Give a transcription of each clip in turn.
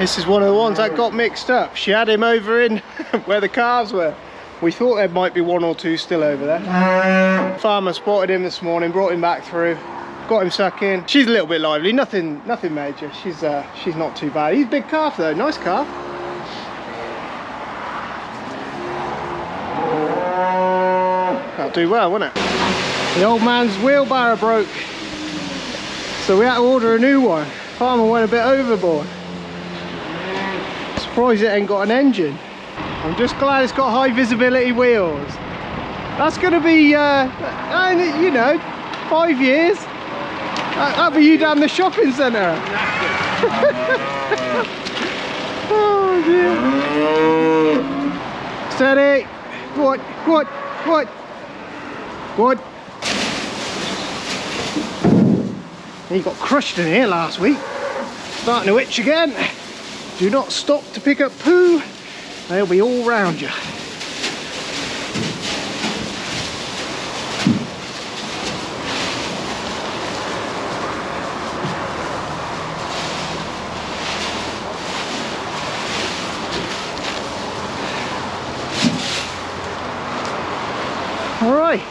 This is one of the ones that got mixed up. She had him over in where the calves were. We thought there might be one or two still over there. Farmer spotted him this morning, brought him back through, got him sucking. She's a little bit lively, nothing major. She's not too bad. He's a big calf though, nice calf. That'll do well, won't it? The old man's wheelbarrow broke, so we had to order a new one. Farmer went a bit overboard. Surprised it ain't got an engine. I'm just glad it's got high visibility wheels. That's going to be, you know, 5 years. That'll be you down the shopping centre. Oh dear. Steady. Good. He got crushed in here last week. Starting to itch again. Do not stop to pick up poo. They'll be all round you. All right.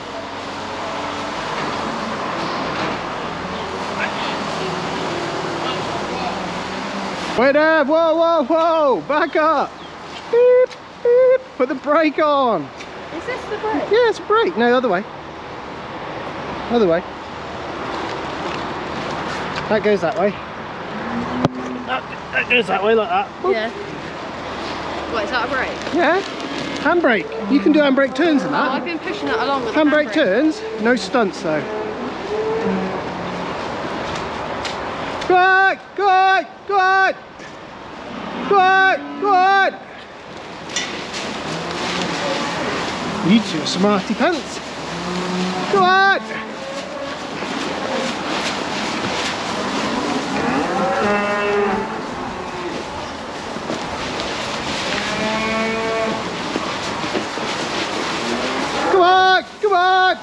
Wait there, whoa, back up. Beep, beep. Put the brake on. Is this the brake? Yeah, it's a brake. No, other way. Other way. That goes that way. That goes that way like that. Whoop. Yeah. What, is that a brake? Yeah. Handbrake. You can do handbrake turns in Oh, that. I've been pushing that along with Handbrake turns, no stunts though. Good. You two are smarty pants. Good. Come on.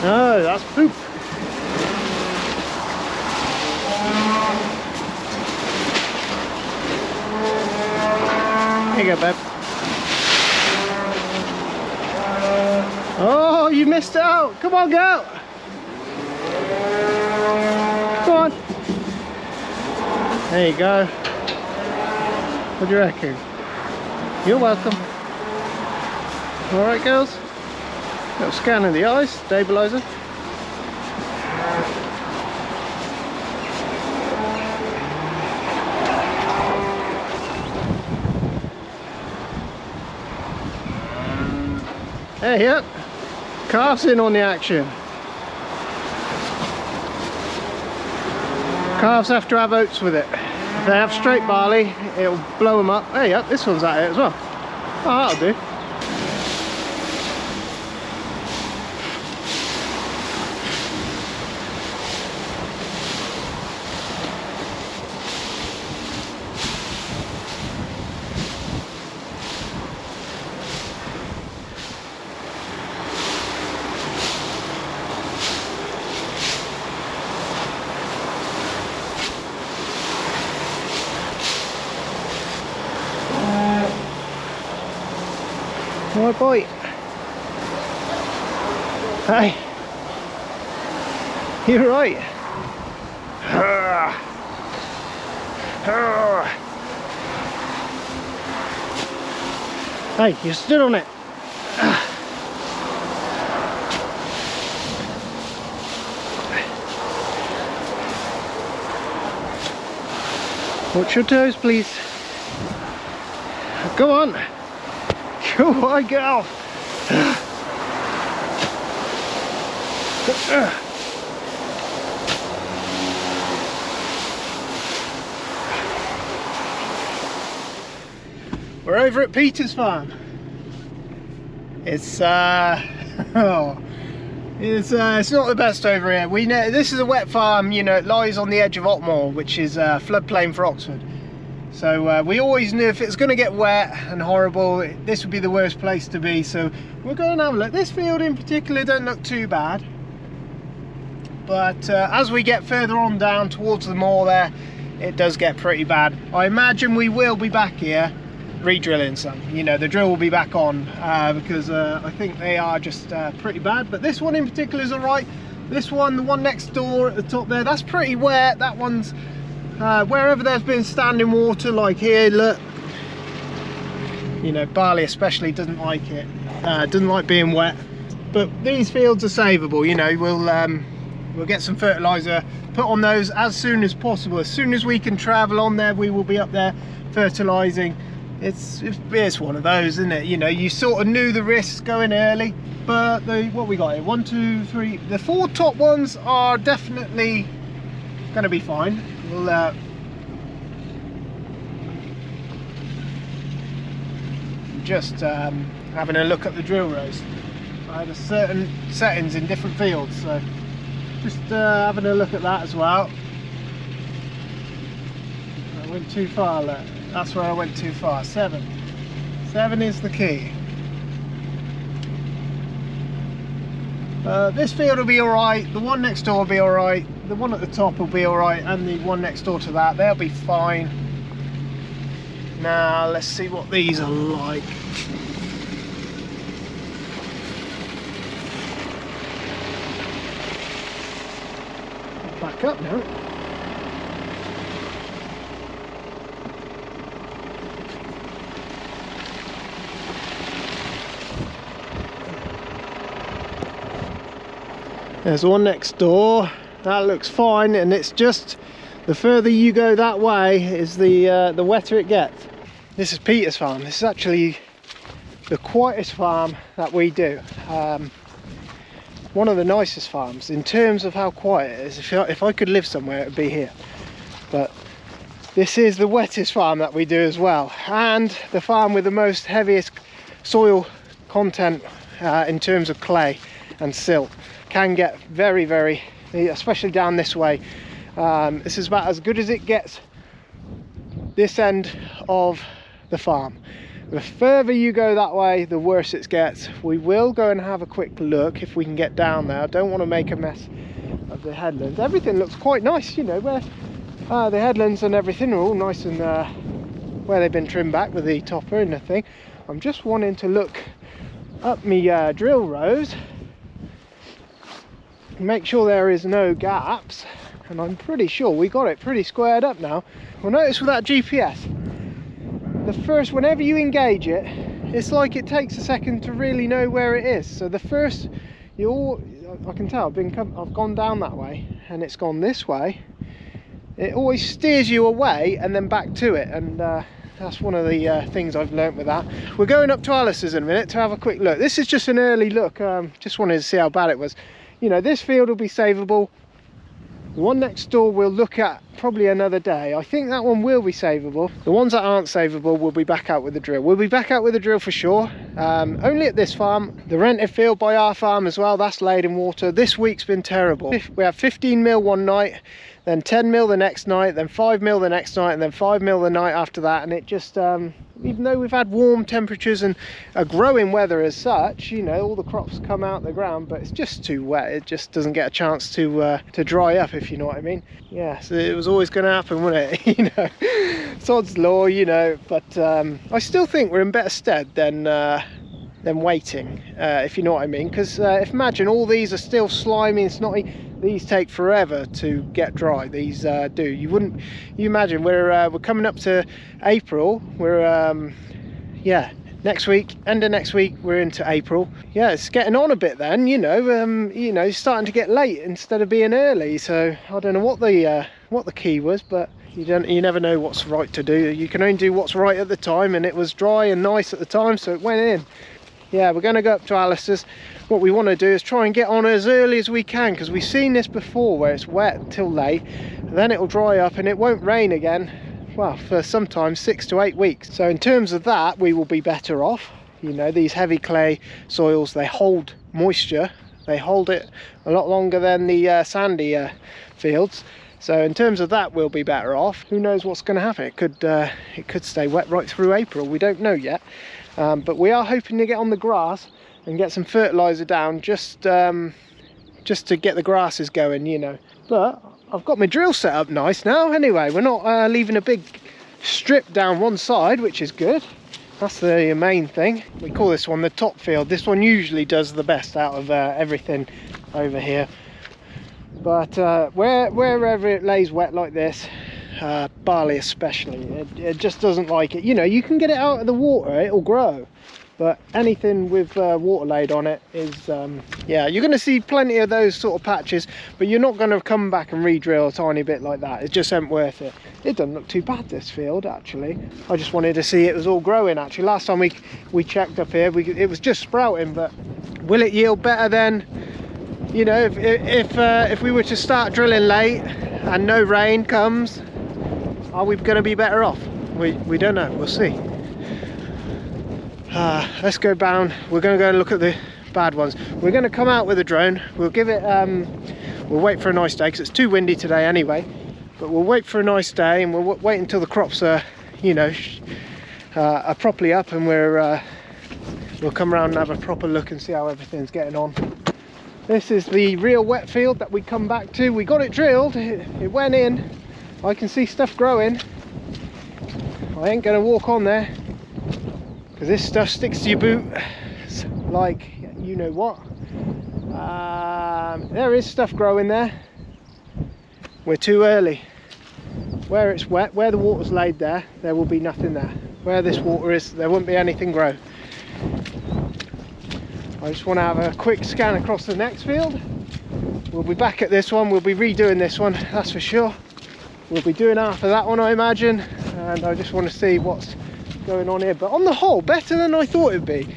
No, that's poop. Here you go, babe. Oh, you missed out. Come on, girl. Come on. There you go. What do you reckon? You're welcome. Alright, girls. Little scan of the eyes, stabilizer. Hey, yep. Calf's in on the action. Calves have to have oats with it. If they have straight barley, it'll blow them up. Hey, yep, this one's at it as well. Oh, that'll do. More boy. Hey. You're right. Hey, you stood on it. Watch your toes, please. Go on. Go on, girl. We're over at Peter's farm. It's it's not the best over here. We know this is a wet farm. You know, it lies on the edge of Otmoor, which is a floodplain for Oxford. So we always knew if it's going to get wet and horrible, this would be the worst place to be. So we're going to have a look. This field in particular don't look too bad. but as we get further on down towards the moor there, it does get pretty bad. I imagine we will be back here re-drilling some. You know, the drill will be back on because I think they are just pretty bad. But this one in particular is all right. This one, the one next door at the top there, that's pretty wet. That one's wherever there's been standing water, like here, look. You know, barley especially doesn't like it. Doesn't like being wet. But these fields are savable. You know, we'll get some fertilizer put on those as soon as possible. As soon as we can travel on there, we will be up there fertilizing. It's one of those, isn't it? You know, you sort of knew the risks going early, but what we got here, 1, 2, 3, the 4 top ones are definitely going to be fine. We'll just having a look at the drill rows. I had a certain settings in different fields, so just having a look at that as well. I went too far, look. That's where I went too far. 7 is the key. This field will be alright, the one next door will be alright, the one at the top will be alright, and the one next door to that, they'll be fine. Now let's see what these are like. Back up now. There's one next door, that looks fine, and it's just the further you go that way is the wetter it gets. This is Peter's farm. This is actually the quietest farm that we do. One of the nicest farms in terms of how quiet it is. If I could live somewhere, it would be here. But this is the wettest farm that we do as well, and the farm with the most heaviest soil content in terms of clay and silt. Can get very, very, especially down this way. This is about as good as it gets this end of the farm. The further you go that way, the worse it gets. We will go and have a quick look if we can get down there. I don't want to make a mess of the headlands. Everything looks quite nice, you know, where the headlands and everything are all nice and where they've been trimmed back with the topper and the thing. I'm just wanting to look up me drill rows, make sure there is no gaps, and I'm pretty sure we got it pretty squared up now. Well, notice with that GPS, the first, whenever you engage it, it's like it takes a second to really know where it is. So the first, I can tell I've gone down that way and it's gone this way. It always steers you away and then back to it, and that's one of the things I've learnt with that. We're going up to Alice's in a minute to have a quick look. This is just an early look. Just wanted to see how bad it was. You know, this field will be savable. The one next door we'll look at probably another day. I think that one will be savable. The ones that aren't savable, we'll be back out with the drill. We'll be back out with the drill for sure. Only at this farm. The rented field by our farm as well, that's laid in water. This week's been terrible. We have 15 mil one night, then 10 mil the next night, then 5 mil the next night, and then 5 mil the night after that. And it just, even though we've had warm temperatures and a growing weather as such, you know, all the crops come out the ground, but it's just too wet. It just doesn't get a chance to dry up, if you know what I mean. Yeah, so it was always going to happen, wasn't it? You know, sod's law, you know. But I still think we're in better stead than waiting, if you know what I mean. Because imagine all these are still slimy and snotty. These take forever to get dry. These do. You imagine we're coming up to April. We're yeah, next week, end of next week, we're into April. Yeah, it's getting on a bit then, you know. It's starting to get late instead of being early. So I don't know what the key was, but you never know what's right to do. You can only do what's right at the time, and it was dry and nice at the time, so it went in. Yeah, we're going to go up to Alice's. What we want to do is try and get on as early as we can, because we've seen this before where it's wet until late, and then it'll dry up and it won't rain again, well, for sometimes 6 to 8 weeks. So in terms of that, we will be better off. You know, these heavy clay soils, they hold moisture, they hold it a lot longer than the sandy fields. So in terms of that, we'll be better off. Who knows what's going to happen? It could stay wet right through April. We don't know yet. But we are hoping to get on the grass and get some fertilizer down just just to get the grasses going, you know. But I've got my drill set up nice now anyway. We're not leaving a big strip down one side, which is good. That's the main thing. We call this one the top field. This one usually does the best out of everything over here. But wherever it lays wet like this, barley especially, it just doesn't like it. You know, you can get it out of the water, it'll grow. But anything with water laid on it is, yeah, you're going to see plenty of those sort of patches, but you're not going to come back and re-drill a tiny bit like that. It just ain't worth it. It doesn't look too bad, this field, actually. I just wanted to see it was all growing, actually. Last time we checked up here, it was just sprouting, but will it yield better then? You know, if we were to start drilling late and no rain comes, are we going to be better off? We don't know. We'll see. Let's go down. We're going to go and look at the bad ones. We're going to come out with a drone. We'll give it we'll wait for a nice day because it's too windy today anyway, but we'll wait for a nice day and we'll wait until the crops are, you know, are properly up, and we'll come around and have a proper look and see how everything's getting on. This is the real wet field that we come back to. We got it drilled, it went in. I can see stuff growing. I ain't going to walk on there because this stuff sticks to your boot like you know what. There is stuff growing there. We're too early. Where it's wet, where the water's laid there will be nothing there. Where this water is, there won't be anything grow. I just want to have a quick scan across the next field. We'll be back at this one, we'll be redoing this one, that's for sure. We'll be doing half of that one, I imagine, and I just want to see what's going on here. But on the whole, better than I thought it'd be,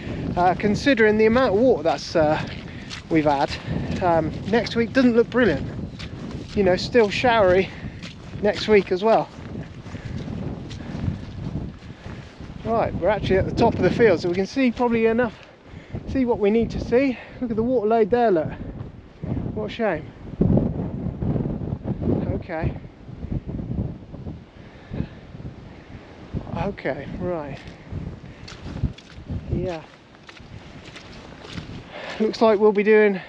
considering the amount of water that's we've had. Next week doesn't look brilliant, you know, still showery next week as well. Right, we're actually at the top of the field, so we can see probably enough, see what we need to see. Look at the water laid there, look, what a shame. Okay, right, yeah, looks like we'll be doing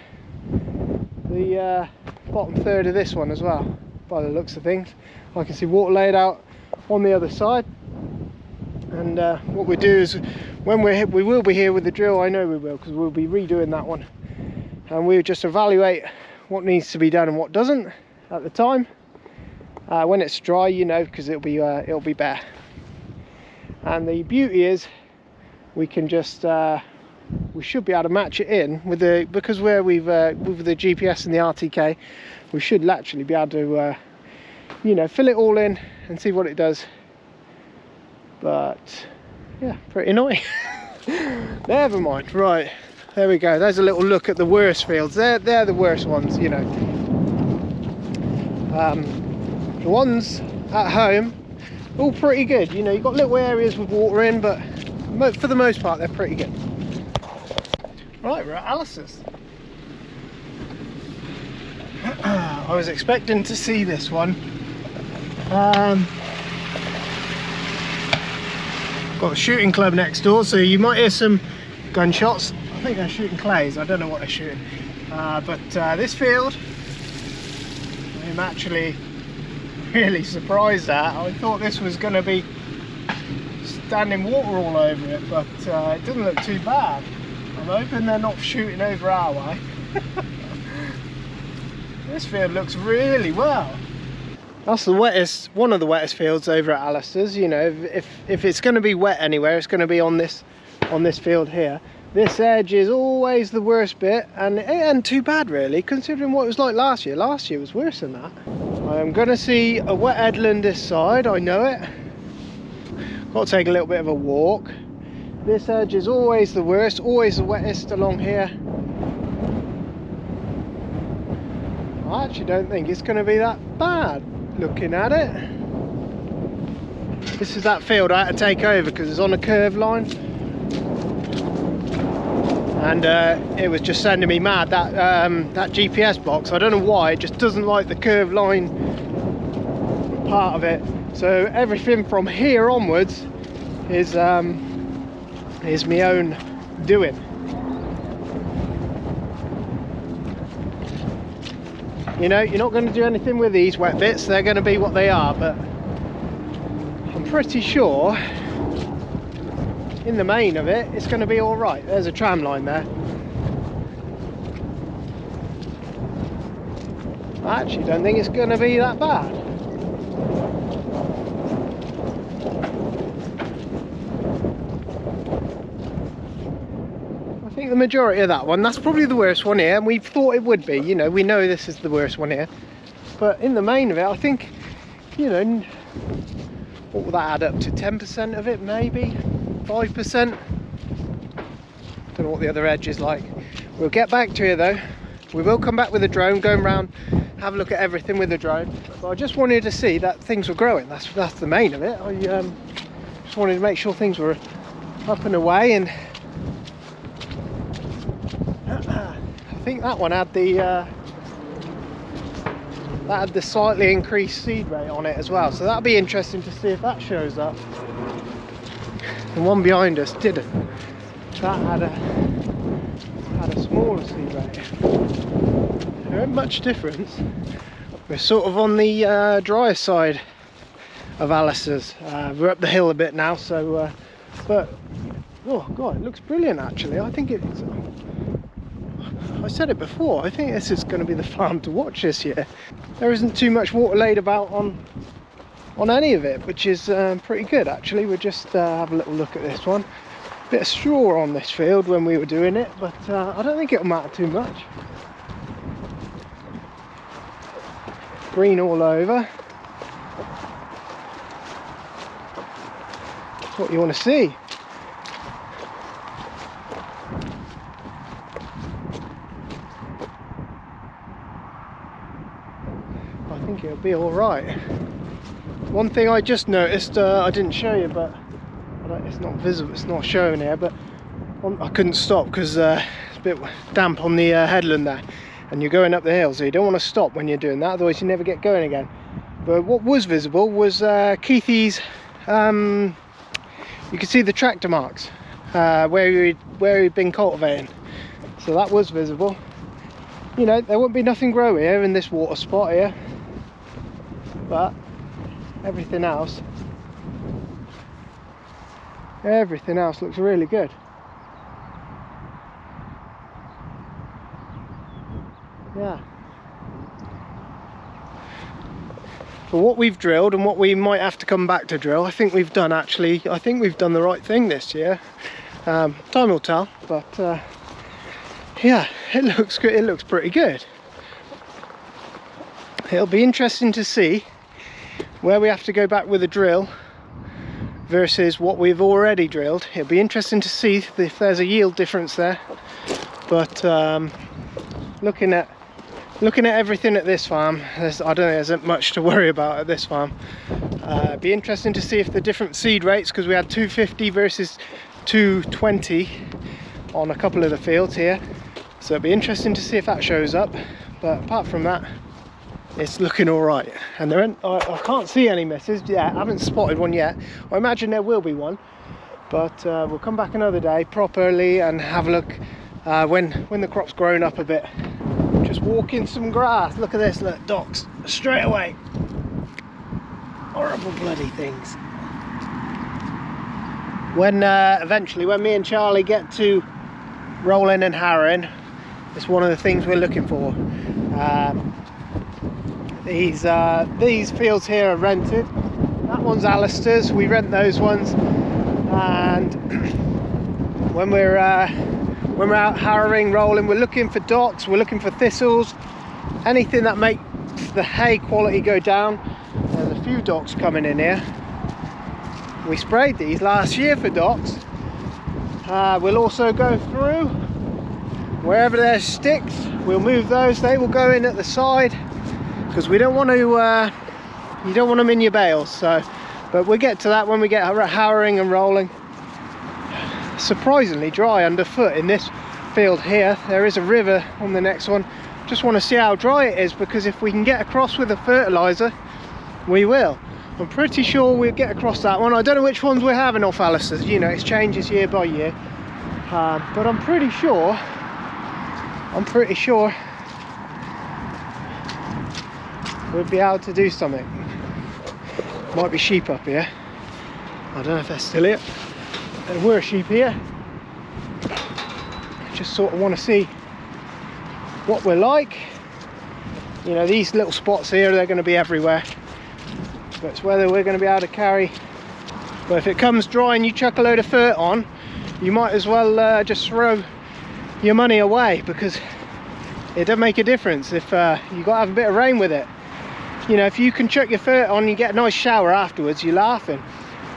the bottom third of this one as well, by the looks of things. I can see water laid out on the other side, and what we do is, when we will be here with the drill, I know we will, because we'll be redoing that one, and we'll just evaluate what needs to be done and what doesn't at the time. When it's dry, you know, because it'll be bare. And the beauty is, we can just we should be able to match it in with the, because where with the GPS and the RTK, we should actually be able to you know, fill it all in and see what it does. But yeah, pretty annoying. Never mind. Right, there we go. There's a little look at the worst fields. They're the worst ones, you know. The ones at home, all pretty good. You know, you've got little areas with water in, but for the most part, they're pretty good. Right, we're at Alice's. I was expecting to see this one. Got a shooting club next door, so you might hear some gunshots. I think they're shooting clays, I don't know what they're shooting. But this field, I'm actually really surprised at. I thought this was going to be standing water all over it, but it doesn't look too bad. I'm hoping they're not shooting over our way. This field looks really well. That's the wettest, one of the wettest fields over at Alistair's. You know, if it's going to be wet anywhere, it's going to be on this field here. This edge is always the worst bit, and it ain't too bad really, considering what it was like last year. Last year was worse than that. I'm going to see a wet headland this side, I know it. Got to take a little bit of a walk. This edge is always the worst, always the wettest along here. I actually don't think it's going to be that bad, looking at it. This is that field I had to take over because it's on a curved line. And it was just sending me mad, that GPS box. I don't know why, it just doesn't like the curved line part of it. So everything from here onwards is my own doing. You know, you're not going to do anything with these wet bits, they're going to be what they are, but I'm pretty sure in the main of it, it's going to be all right. There's a tram line there. I actually don't think it's going to be that bad. I think the majority of that one, that's probably the worst one here, and we thought it would be, you know, we know this is the worst one here. But in the main of it, I think, you know, what will that add up to? 10% of it, maybe? 5%? Don't know what the other edge is like. We'll get back to you though. We will come back with a drone, going around, have a look at everything with the drone. But I just wanted to see that things were growing. That's the main of it. I just wanted to make sure things were up and away, and I think that one had the slightly increased seed rate on it as well, so that'll be interesting to see if that shows up. The one behind us didn't. That had a smaller seed rate. There ain't much difference. We're sort of on the drier side of Alistair's. We're up the hill a bit now, so but oh god, it looks brilliant actually. I think it's, I said it before, I think this is going to be the farm to watch this year. There isn't too much water laid about on any of it, which is pretty good actually. We'll just have a little look at this one. Bit of straw on this field when we were doing it, but I don't think it'll matter too much. Green all over. That's what you want to see. I think it'll be all right. One thing I just noticed, I didn't show you, but it's not visible, it's not showing here, but I couldn't stop because it's a bit damp on the headland there, and you're going up the hill, so you don't want to stop when you're doing that, otherwise you never get going again. But what was visible was Keithy's, you could see the tractor marks where he'd been cultivating, so that was visible. You know, there won't be nothing grow here in this water spot here, but everything else looks really good. Yeah. For what we've drilled and what we might have to come back to drill, I think we've done the right thing this year. Time will tell, but yeah, it looks good. It looks pretty good. It'll be interesting to see where we have to go back with a drill versus what we've already drilled. It'll be interesting to see if there's a yield difference there, but looking at everything at this farm, I don't think there's much to worry about at this farm. It'd be interesting to see if the different seed rates, because we had 250 versus 220 on a couple of the fields here, so it'd be interesting to see if that shows up. But apart from that, it's looking all right, and I can't see any misses yet. I haven't spotted one yet. I imagine there will be one, but we'll come back another day properly and have a look when the crop's grown up a bit. Just walking some grass. Look at this, look, docks straight away. Horrible bloody things. When eventually, when me and Charlie get to rolling and harrowing, it's one of the things we're looking for. These fields here are rented. That one's Alistair's. We rent those ones, and when we're out harrowing, rolling, we're looking for dots, we're looking for thistles, anything that makes the hay quality go down. There's a few docks coming in here. We sprayed these last year for docks. We'll also go through wherever there's sticks, we'll move those. They will go in at the side, because we don't want to you don't want them in your bales. So, but we'll get to that when we get harrowing and rolling. Surprisingly dry underfoot in this field here. There is a river on the next one. Just want to see how dry it is, because if we can get across with a fertilizer, we will. I'm pretty sure we'll get across that one. I don't know which ones we're having off Alistair's, you know, it changes year by year, but I'm pretty sure we'll be able to do something. Might be sheep up here. I don't know if they're still here. There were sheep here. Just sort of want to see what we're like. You know, these little spots here, they're going to be everywhere. But it's whether we're going to be able to carry. But if it comes dry and you chuck a load of fert on, you might as well just throw your money away, because it doesn't make a difference if you got to have a bit of rain with it. You know, if you can chuck your fert on, you get a nice shower afterwards, you're laughing.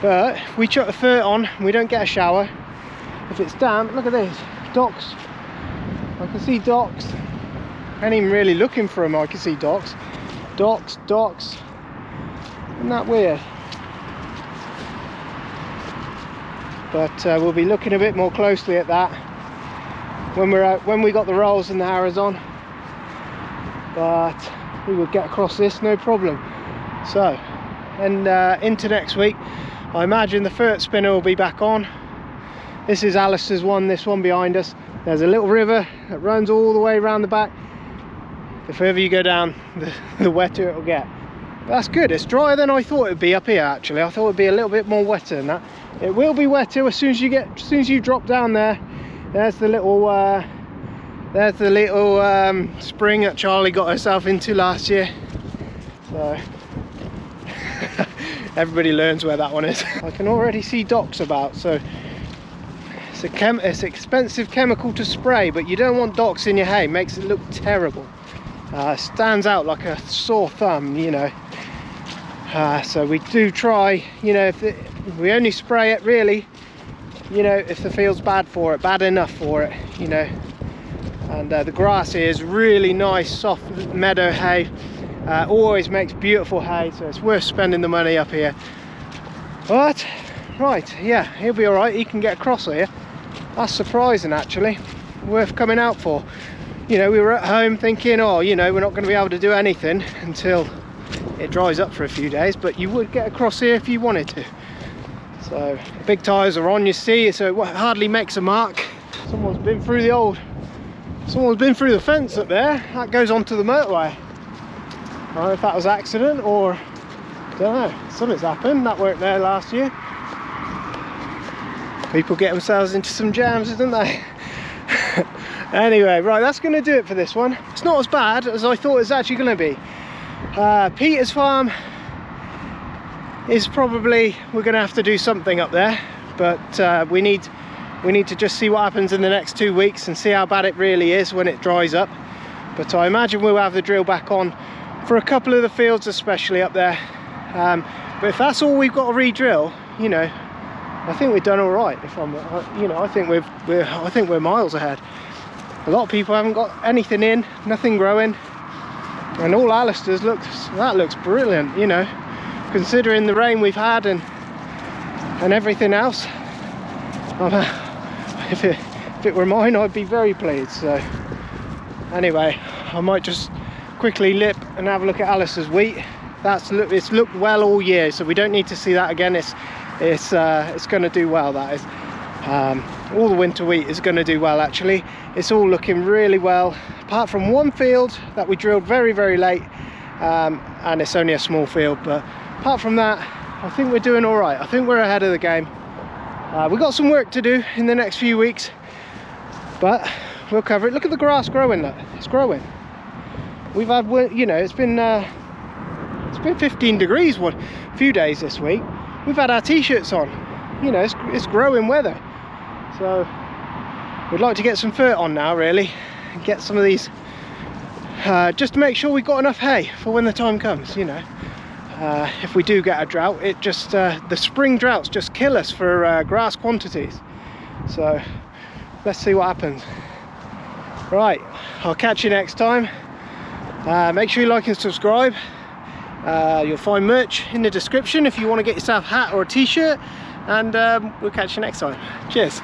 But if we chuck the fert on, we don't get a shower. If it's damp, look at this, docks. I can see docks. I ain't even really looking for them. I can see docks. Docks. Isn't that weird? But we'll be looking a bit more closely at that when we're out, when we got the rolls and the harrows on. But we will get across this no problem. So, and into next week, I imagine the fert spinner will be back on. This is Alistair's one, this one behind us. There's a little river that runs all the way around the back. The further you go down, the wetter it will get. But that's good, it's drier than I thought it would be up here actually. I thought it would be a little bit more wetter than that. It will be wetter as soon as you drop down there. There's the little spring that Charlie got herself into last year. So everybody learns where that one is. I can already see docks about, so it's an expensive chemical to spray, but you don't want docks in your hay. It makes it look terrible. Stands out like a sore thumb, you know. So we do try, you know, if we only spray it really, you know, if the field's bad enough for it, you know. And the grass here is really nice, soft meadow hay. Always makes beautiful hay, so it's worth spending the money up here. But right, yeah, he'll be all right. He can get across here. That's surprising actually. Worth coming out for. You know, we were at home thinking, oh, you know, we're not going to be able to do anything until it dries up for a few days, but you would get across here if you wanted to. So the big tyres are on, you see, so it hardly makes a mark. Someone's been through the fence up there. That goes onto the motorway. I don't know if that was accident or I don't know, something's happened. That weren't there last year. People get themselves into some jams, don't they? Anyway, right, that's going to do it for this one. It's not as bad as I thought it's actually going to be. Peter's farm is probably, we're going to have to do something up there, but we need to just see what happens in the next 2 weeks and see how bad it really is when it dries up. But I imagine we'll have the drill back on for a couple of the fields, especially up there. But if that's all we've got to re-drill, you know, I think we've done all right. If I'm, you know, I think we're miles ahead. A lot of people haven't got anything in, nothing growing, and all Alistair's that looks brilliant, you know, considering the rain we've had and everything else. If it were mine, I'd be very pleased. So anyway, I might just quickly lip and have a look at Alistair's wheat. It's looked well all year, so we don't need to see that again. It's going to do well, that is. All the winter wheat is going to do well actually. It's all looking really well, apart from one field that we drilled very, very late, and it's only a small field, but apart from that, I think we're doing all right. I think we're ahead of the game. We've got some work to do in the next few weeks, but we'll cover it. Look at the grass growing, look, it's growing. We've had, you know, it's been 15 degrees a few days this week. We've had our t-shirts on, you know, it's growing weather. So we'd like to get some fert on now really, and get some of these, just to make sure we've got enough hay for when the time comes, you know. If we do get a drought, it just, the spring droughts just kill us for grass quantities. So let's see what happens. Right, I'll catch you next time. Make sure you like and subscribe. You'll find merch in the description if you want to get yourself a hat or a t-shirt, and we'll catch you next time. Cheers.